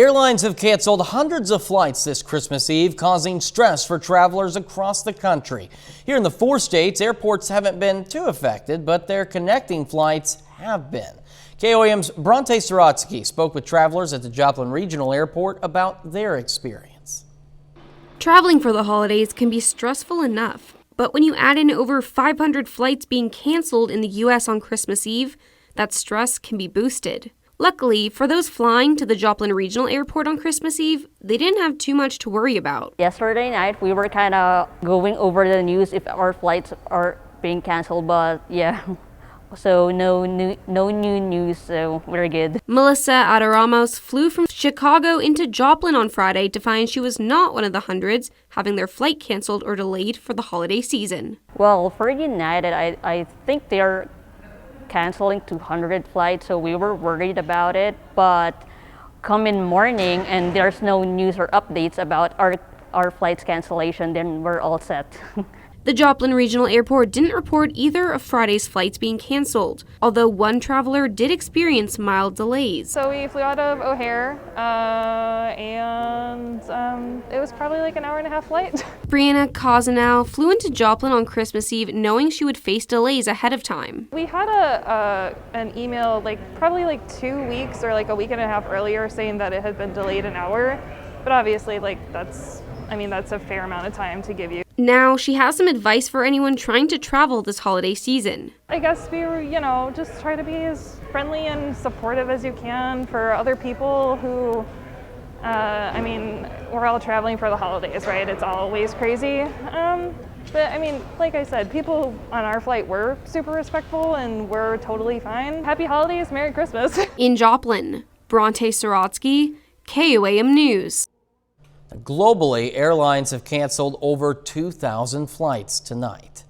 Airlines have canceled hundreds of flights this Christmas Eve, causing stress for travelers across the country. Here in the 4 states, airports haven't been too affected, but their connecting flights have been. KOAM's Bronte Sorotsky spoke with travelers at the Joplin Regional Airport about their experience. Traveling for the holidays can be stressful enough, but when you add in over 500 flights being canceled in the U.S. on Christmas Eve, that stress can be boosted. Luckily, for those flying to the Joplin Regional Airport on Christmas Eve, they didn't have too much to worry about. Yesterday night, we were kind of going over the news if our flights are being canceled, but yeah, so no new news, so we're good. Melissa Adaramos flew from Chicago into Joplin on Friday to find she was not one of the hundreds having their flight canceled or delayed for the holiday season. Well, for United, I think they're canceling 200 flights, so we were worried about it, but come in morning and there's no news or updates about our flight's cancellation, then we're all set. The Joplin Regional Airport didn't report either of Friday's flights being canceled, although one traveler did experience mild delays. So we flew out of O'Hare, and it was probably like an hour-and-a-half flight. Brianna Cozanow flew into Joplin on Christmas Eve knowing she would face delays ahead of time. We had an email probably 2 weeks or a week and a half earlier saying that it had been delayed an hour, but obviously that's a fair amount of time to give you. Now she has some advice for anyone trying to travel this holiday season. I guess just try to be as friendly and supportive as you can for other people who, we're all traveling for the holidays, right? It's always crazy. But like I said, people on our flight were super respectful and we're totally fine. Happy holidays, Merry Christmas. In Joplin, Bronte Sorotsky, KOAM News. Globally, airlines have canceled over 2,000 flights tonight.